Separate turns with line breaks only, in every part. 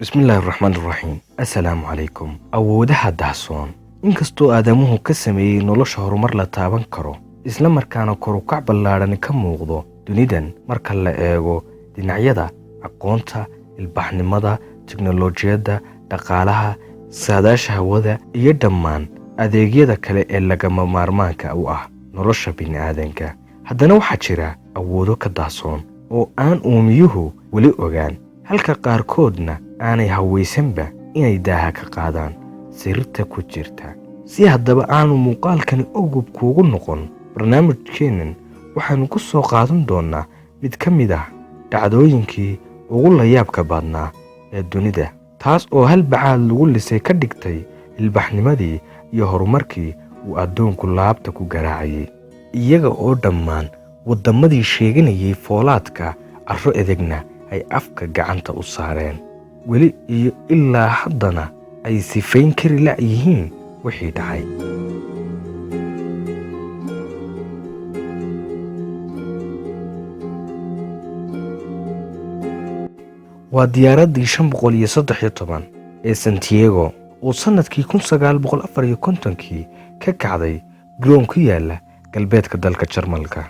بسم الله الرحمن الرحيم السلام عليكم awoodaha dahsoon inkastoo aadamuhu ka sameeyay nolosha horumar la taaban karo isla markaana kor u kac ballaaran ka muuqdo dunidan marka la eego dhinacyada aqoonta ilbaxnimada tiknoolajiyada dhaqaalaha saadaasha hawada iyo dhammaan adeegyada kale ee lagama maarmaanka u ah nolosha bini'aadanka haddana waxaa jira awoodo ka dahsoon oo aan uumiyuhu weli ogaan halka qaarkoodna aanay hawaysanba inay daaha ka qaadaan sirta ku jirta si haddaba aanu muuqaalkani ogub kuugu noqon barnaamijkeennan waxaanu ku soo qaadan doonnaa mid ka mid ah dhacdooyinkii ugu layaabka badnaa ee dunida taas oo hal bacaad lagu lisay ka dhigtay ilbaxnimadii iyo horumarkii uu adduunku laabta ku garaacayay iyaga oo dhammaan waddamadii sheeganayay foolaadka carro edegna ay afka gacanta u saareen weli iyo ilaa haddana ay sifayn kari la'yihiin wixii dhacay waa diyaaraddii 513 ee Santiago oo sannadkii 1954kii ka kacday garoon ku yaala galbeedka dalka Jarmalka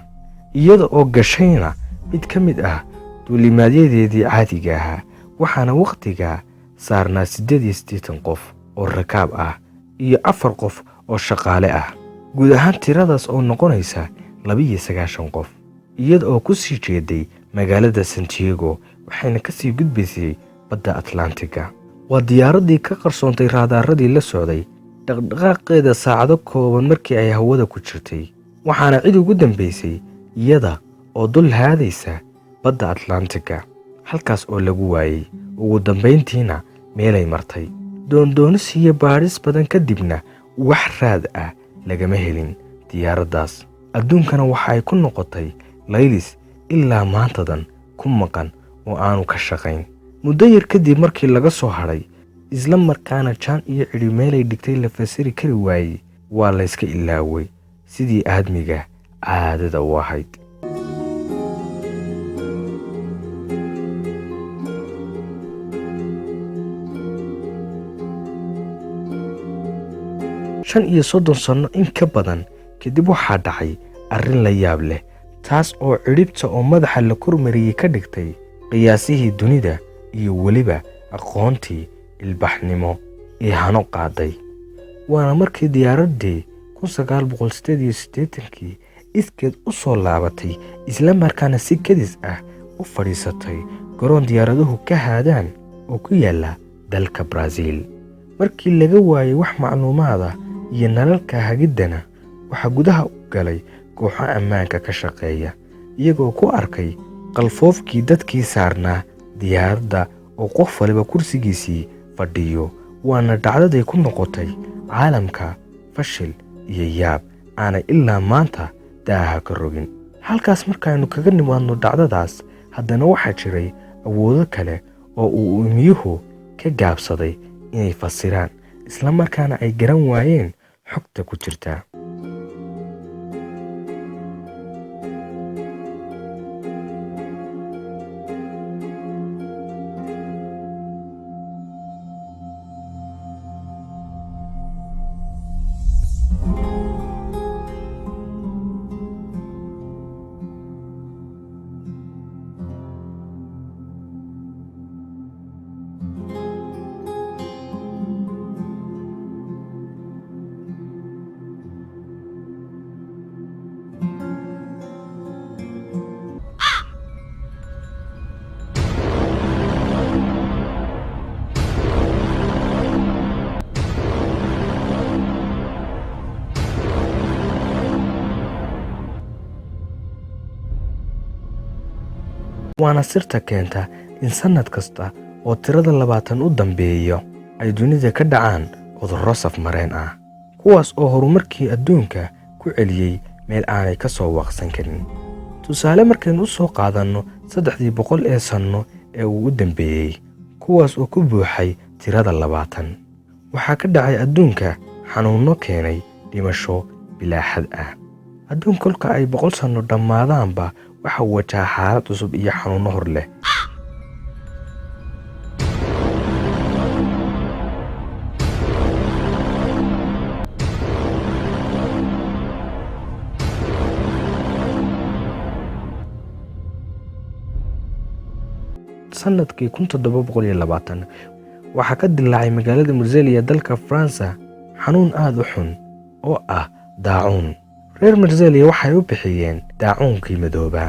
iyada oo gashayna mid ka mid ah duulimaadyadii caadiga ahaa waxaana waqtiga saarnaa 88 qof oo rakaab ah iyo 4 qof oo shaqaale ah guud ahaan tiradaas oo noqonaysa 29 qof iyada oo ku sii jeeday magaalada Santiago waxayna ka sii gudbaysay badda Atlantika waa diyaaraddii ka qarsoontay raadaaradii la socday dhaqdhaqaaqeeda saacado kooban markii ay hawada ku jirtay waxaana cid ugu dambeysay iyada oo dul haadaysa badda Atlantika halkaas oo lagu waayay ugu dambeyntiina meelay martay doondoonis iyo baadhis badan kadibna wax raad ah lagama helin diyaaraddaas adduunkana waxa ay ku noqotay laylis ilaa maantadan ku maqan oo aanu ka shaqayn muddo yar kadib markii laga soo hadhay isla markaana jaan iyo cidhi meelay dhigtay la fasiri kari waayey waa la iska ilaaway sidii aadmiga caadada u ahayd shan iyo 30 sano in ka badan kadib waxaa dhacay arrin la yaab leh taas oo cidhibta oo madaxa la kormariyay ka dhigtay qiyaasihii dunida iyo weliba aqoontii ilbaxnimo ee hano qaaday waana markii diyaaraddii 1988kii iskeed u soo laabatay isla markaana si kadis ah u fadhiisatay garoon diyaaraduhu ka haadaan oo ku yaala dalka Brazil markii laga waayay wax macluumaad ah iyo nalalka hagiddana waxaa gudaha u galay kooxo ammaanka ka shaqeeya iyagoo ku arkay qalfoofkii dadkii saarnaa diyaaradda oo qof waliba kursigiisii fadhiyo waana dhacdaday ku noqotay caalamka fashil iyo yaab aanay ilaa maanta daaha ka rogin halkaas markaaynu kaga nimaadno dhacdadaas haddana waxaa jiray awoodo kale oo uu uumiyuhu ka gaabsaday inay fasiraan isla markaana ay garan waayeen xogta ku jirta waana sirta keenta in sannad kasta oo tirada 20 u dambeeyo ay dunida ka dhacaan cudurro safmareen ah kuwaas oo horumarkii adduunka ku celiyay meel aanay ka soo waqsan karin tusaale markaynu u soo qaadanno 300 ee sanno ee uu u dambeeyey kuwaas oo ku buuxay tirada 20 waxaa ka dhacay adduunka xanuunno keenay dhimasho bilaa xad ah adduun kolka ay 100 sanno dhammaadaanba waxa wajah xaalad cusub iyo xanuuno hor leh sanadkii 1720 waxaa ka dilaacay magaalada Marseille ee dalka France xanuun aad u xun oo ah daacuun. reer Marseille waxay u bixiyeen daacuunkii madooba.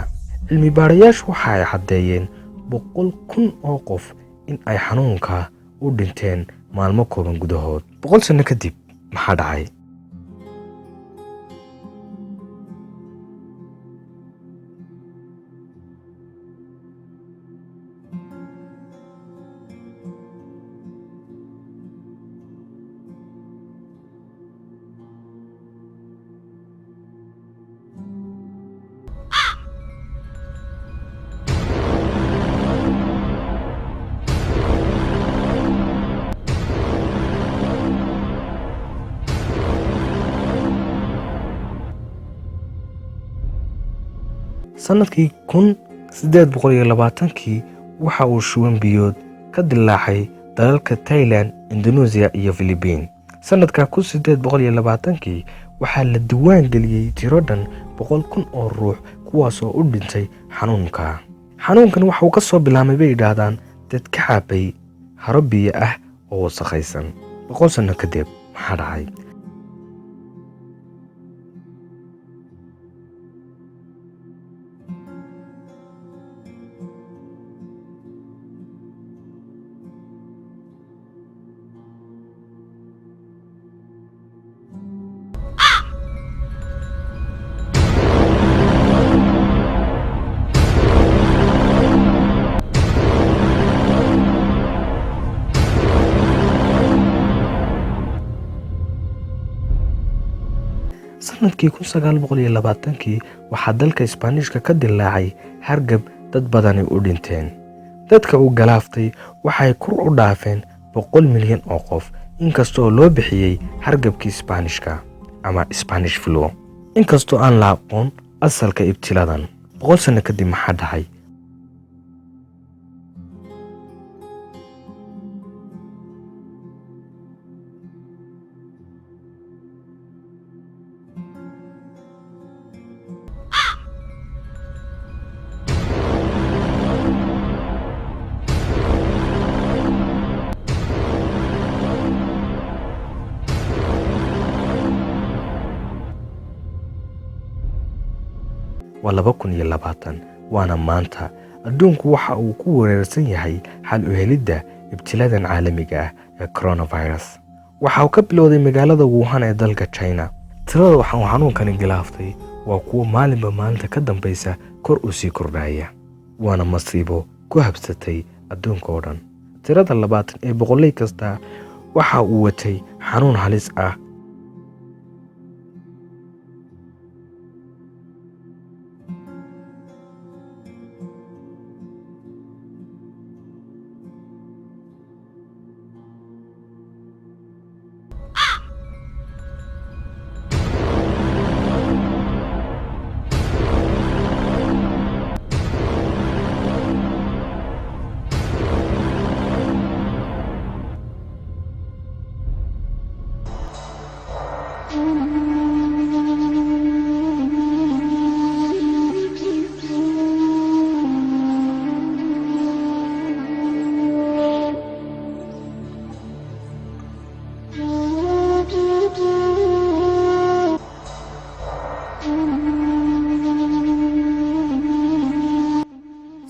cilmi baarayaashu waxay caddeeyeen 100,000 oo qof in ay xanuunka u dhinteen maalmo kooban gudahood. 100 sano kadib maxaa dhacay? sanadkii 1820 waxa uu shuban biyood ka dilaacay dalalka Thailand, Indonesia iyo Philippines. sanadka 1820 waxaa la diiwaan geliyay tiro dhan 100,000 oo ruux kuwaas oo u dhintay xanuunka. xanuunkan waxa uu ka soo bilaabmay bay yiraahdaan dad ka cabay haro biyo ah oo wasakhaysan. 100 sano kadib maxaa dhacay? sanadkii 1920 waxaa dalka Isbaanishka ka dilaacay hargab dad badani u dhinteen. dadka uu galaaftay waxay kor u dhaafeen 100 milyan oo qof, inkastoo loo bixiyay hargabkii Isbaanishka ama Spanish flu. inkastoo aan la aqoon asalka ibtiladan. 100 sano kadib maxaa dhacay? waa 2020 waana maanta. adduunku waxa uu ku weerarsan yahay xal u helidda ibtiladan caalamiga ah ee coronavirus. waxa uu ka bilowday magaalada Wuhan ee dalka China. tirada waxa uu xanuunkani galaaftay waa kuwa maalinba maalinta ka dambaysa kor u sii kordhaya. waana masiibo ku habsatay adduunka oo dhan. tirada 20 ee boqolay kasta waxa uu watay xanuun halis ah.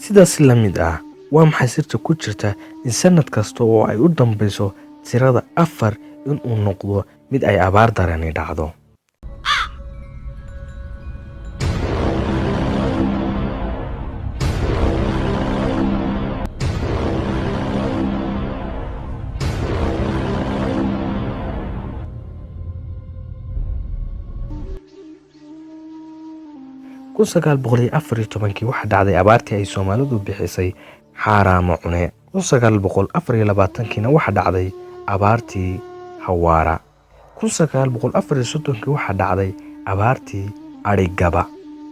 sidaas la mid ah waa maxay sirta ku jirta in sanad kasta oo ay u dambayso tirada 4 inuu noqdo mid ay abaar darani dhacdo? kun 1914 waxaa dhacday abaartii ay Soomaalidu bixisay xaaraamo cune. 1924 waxaa dhacday abaartii Hawaara. 1934 waxaa dhacday abaartii Arigaba.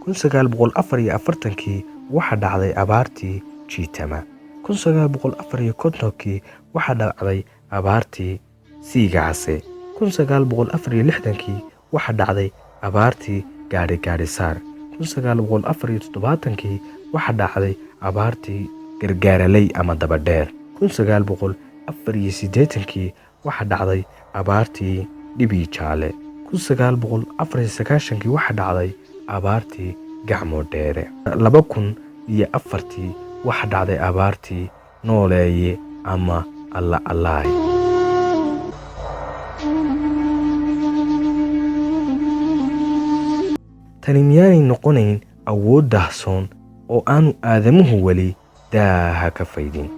1944 waxaa dhacday abaartii Jiitama. 1950 waxaa dhacday abaartii Siigaase. 1964 waxaa dhacday abaartii Gaadhi-Gaadhi-Saar. 1974 waxaa dhacday abaartii gargaaraley ama dabadheer. 1984kii waxaa dhacday abaartii dhibii jaale. 1994kii waxaa dhacday abaartii gacmo dheere. 2004 waxaa dhacday abaartii nooleeye ama alla allaay. tani miyaanay noqonayn awood daahsoon oo aanu aadamuhu weli daaha ka faydin?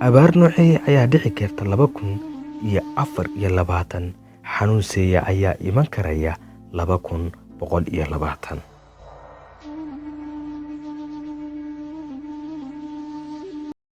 abaar noocee ayaa dhici karta 2024? xanuunseeya ayaa iman karaya 2120.